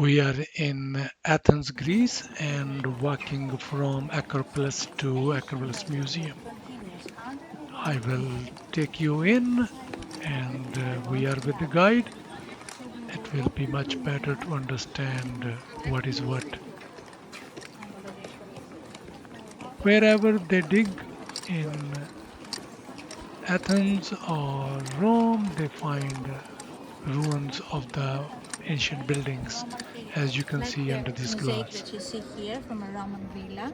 We are in Athens, Greece, and walking from Acropolis to Acropolis Museum. I will take you in, and we are with the guide. It will be much better to understand what is what. Wherever they dig in Athens or Rome, they find ruins of the ancient buildings, as you can Like see the under this mosaic glass. that you see here from a Roman villa,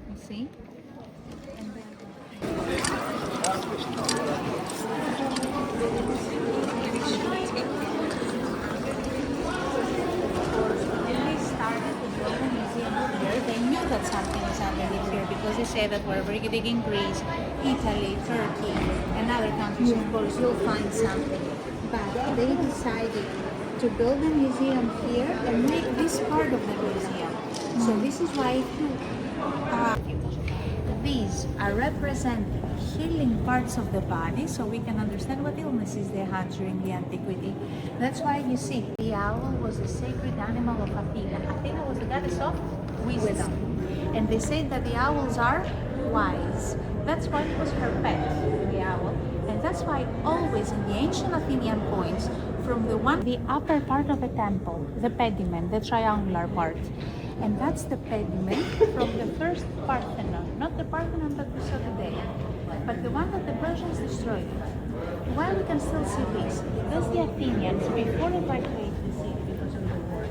you see? And then when they started the Roman Museum here, they knew that something was underneath here because they say that wherever you dig in Greece, Italy, Turkey, and other countries, of course, you'll find something. But they decided to build a museum here and make this part of the museum. So this is why if you these are representing healing parts of the body so we can understand what illnesses they had during the antiquity. That's why you see the owl was the sacred animal of Athena. Athena was the goddess of wisdom. And they say that the owls are wise. That's why it was her pet, the owl. And that's why always in the ancient Athenian coins, from the upper part of a temple, the pediment, the triangular part, and that's the pediment from the first Parthenon, not the Parthenon that we saw today, but the one that the Persians destroyed. Why we can still see this? Because the Athenians, before evacuating the city because of the war,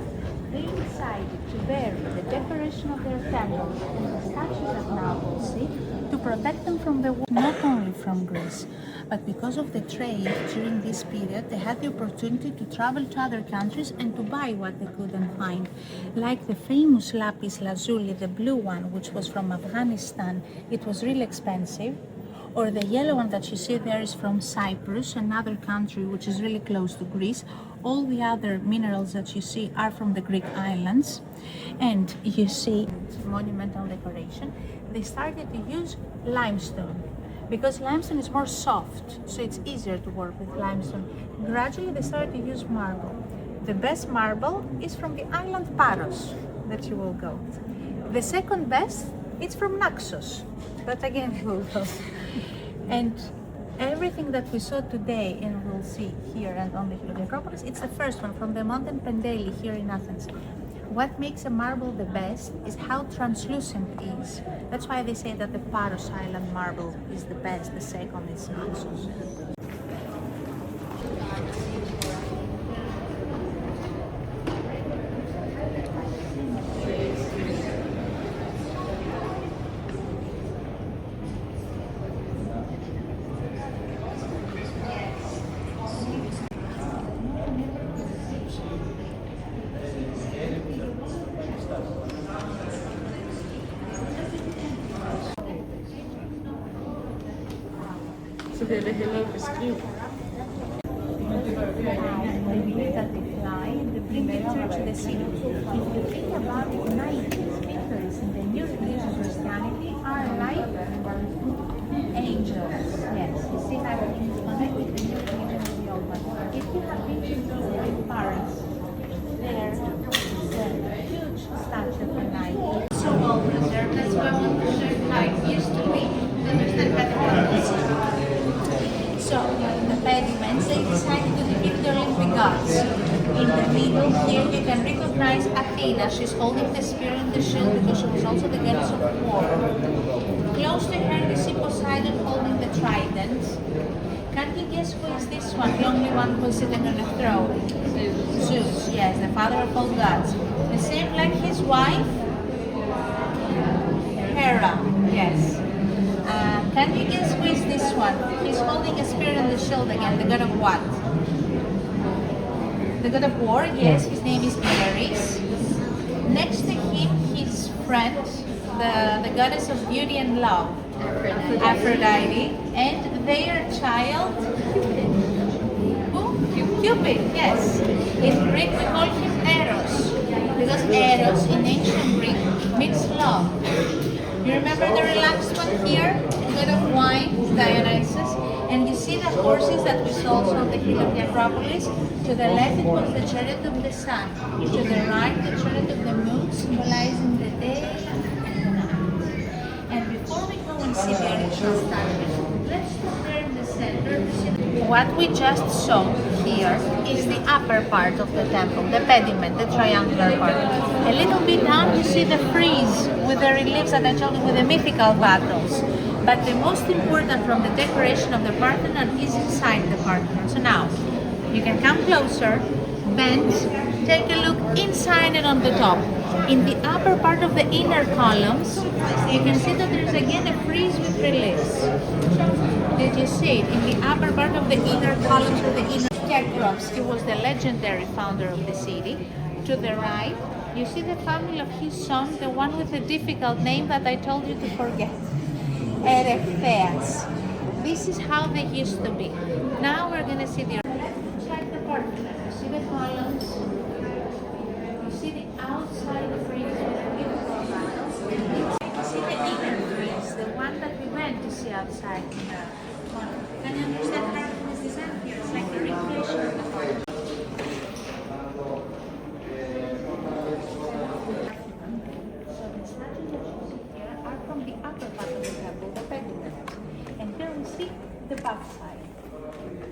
they decided to bury the decoration of their temples and the statues that now we see to protect them from the war, not only from Greece, but because of the trade during this period, they had the opportunity to travel to other countries and to buy what they couldn't find. Like the famous lapis lazuli, the blue one, which was from Afghanistan, it was really expensive. Or the yellow one that you see there is from Cyprus, another country which is really close to Greece. All the other minerals that you see are from the Greek islands. And you see monumental decoration. They started to use limestone because limestone is more soft, so it's easier to work with limestone. Gradually they started to use marble. The best marble is from the island Paros that you will go. The second best is from Naxos, but again you will go. And everything that we saw today and we'll see here and on the Acropolis, it's the first one from the mountain Pendeli here in Athens. What makes a marble the best is how translucent it is. That's why they say that the Paros Island marble is the best, the second is Naxos. So they love is cute. I believe that they fly and they bring the church to the city. If you think about it, 90 speakers in the new religion of Christianity are like angels. Yes, you see how things connect with the new religion of the old one. If you have been to Paris, there is a huge statue of a knight. So well preserved, that's why I want to show you how it used to be. Understand that so, the pediments, they decided to depict the Olympic gods. In the middle here, you can recognize Athena. She's holding the spear and the shield because she was also the goddess of war. Close to her, you see Poseidon holding the trident. Can you guess who is this one? The only one who is sitting on a throne? Zeus, yes, the father of all gods. The same like his wife, Hera, yes. Can you guess who is this one? He's holding a spear and the shield again, the god of what? The god of war, yes, his name is Ares. Next to him, his friend, the goddess of beauty and love, Aphrodite, and their child, who? Cupid, yes. In Greek we call him Eros, because Eros in ancient Greek means love. You remember the relaxed one here? God of wine, Dionysus. And you see the horses that we saw on the hill of the Acropolis. To the left it was the chariot of the sun. To the right the chariot of the moon, symbolizing the day and the night. And before we go and see the original statues, let's stop there in the center to see what we just saw here is the upper part of the temple, the pediment, the triangular part. A little bit down you see the frieze with the reliefs that I told you with the mythical battles. But the most important from the decoration of the Parthenon is inside the Parthenon. So now, you can come closer, bend, take a look inside and on the top. In the upper part of the inner columns, you can see that there is again a frieze with reliefs. Did you see it? In the upper part of the inner columns or the inner Acropolis, he was the legendary founder of the city. To the right, you see the family of his son, the one with the difficult name that I told you to forget. Erechtheus. This is how they used to be. Now we're going to see the outside the Parthenon. You see the columns. You see the outside frieze with the beautiful battles. You see the inner frieze, the one that we went to see outside in the column. Can you understand how it is designed here? It's like the recreation of the Parthenon. So the statues that you see here are from the upper part of the temple, the pediment. And here we see the back side.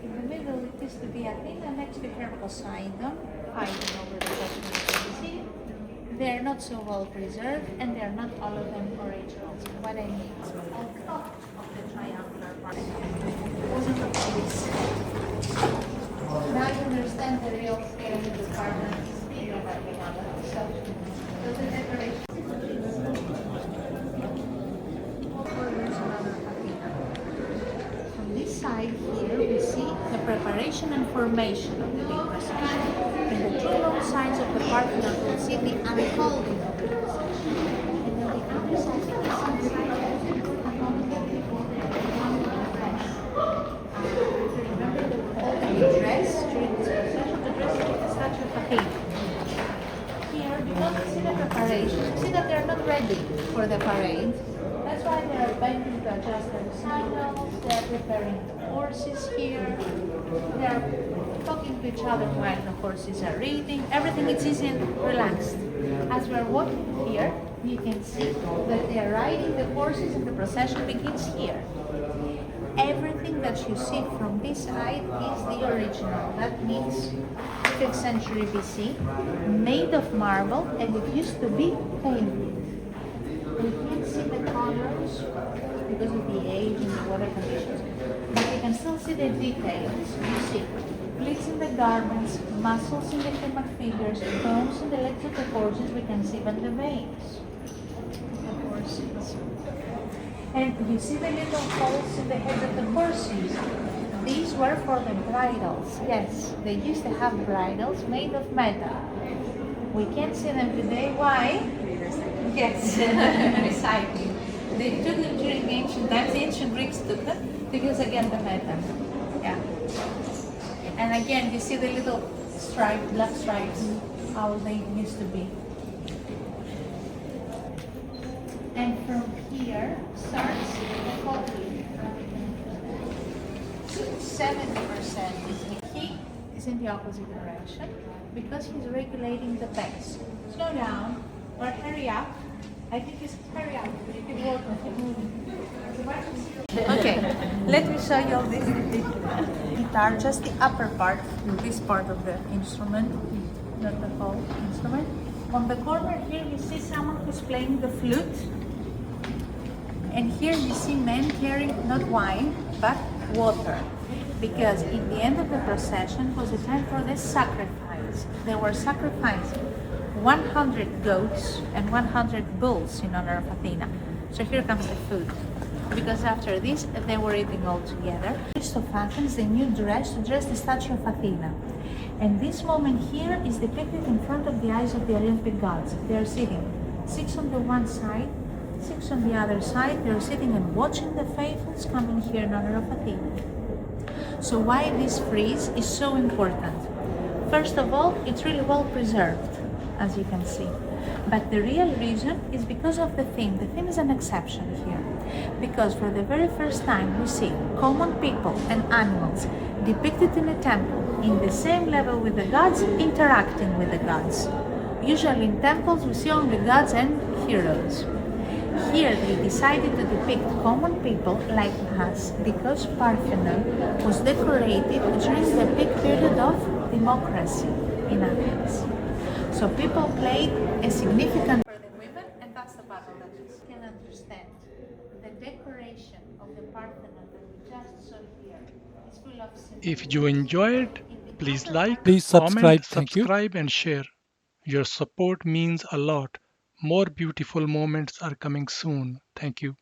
In the middle it is to be Athena, next to her Poseidon, fighting over the question of the sea. They are not so well preserved, and they are not all of them originals. What I mean is all of the triangular part. Now you understand the real scale of the Parthenon is bigger than the other. So the decoration. From this side here, we see the preparation and formation of the big procession. In the two long sides of the Parthenon, we'll see the unfolding of the procession. And on the other side, the eastern side, remember the dress during this procession, the dress of the statue of Athena. Here, do not see the preparation. You see that they're not ready for the parade. That's why they are bending to adjust their sandals, they are preparing the horses here, they are talking to each other while the horses are reading. Everything is easy and relaxed. As we are walking here, you can see that they are riding the horses and the procession begins here. Everything that you see from this side is the original. That means 5th century BC, made of marble, and it used to be painted. We can't see the colors because of the age and the water conditions, but you can still see the details. You see pleats in the garments, muscles in the human figures, bones in the legs of the horses. We can see even the veins of the horses. And you see the little holes in the heads of the horses. These were for the bridles. Yes, they used to have bridles made of metal. We can't see them today. Why? Yes, recycling. They took them during ancient times. The ancient Greeks took them because again the metal. Yeah. And again, you see the little stripe, black stripes, how they used to be. And from here starts the pottery. 70% is here. He is in the opposite direction because he's regulating the pace. Slow down or hurry up. I think it's hurry up. You can walk or keep moving. Okay, let me show you all this guitar, just the upper part, this part of the instrument, not the whole instrument. On the corner here you see someone who's playing the flute. And here you see men carrying not wine, but water. Because in the end of the procession was the time for the sacrifice. They were sacrificing 100 goats and 100 bulls in honor of Athena. So here comes the food. Because after this, they were eating all together. Acropolis of Athens, the new dress to dress the statue of Athena. And this moment here is depicted in front of the eyes of the Olympic gods. They are sitting, 6 on the one side, 6 on the other side. They are sitting and watching the faithfuls coming here in honor of Athena. So why this frieze is so important? First of all, it's really well preserved, as you can see. But the real reason is because of the theme. The theme is an exception here. Because for the very first time we see common people and animals depicted in a temple in the same level with the gods, interacting with the gods. Usually in temples we see only gods and heroes. Here they decided to depict common people like us because Parthenon was decorated during the peak period of democracy in Athens. So people played a significant for the women, and that's the battle that you can understand. The decoration of the Parthenon that we just saw here is full of If you symbolism. enjoyed, In the please upper like, part Please comment, subscribe. Thank you. subscribe, and share. Your support means a lot. More beautiful moments are coming soon. Thank you.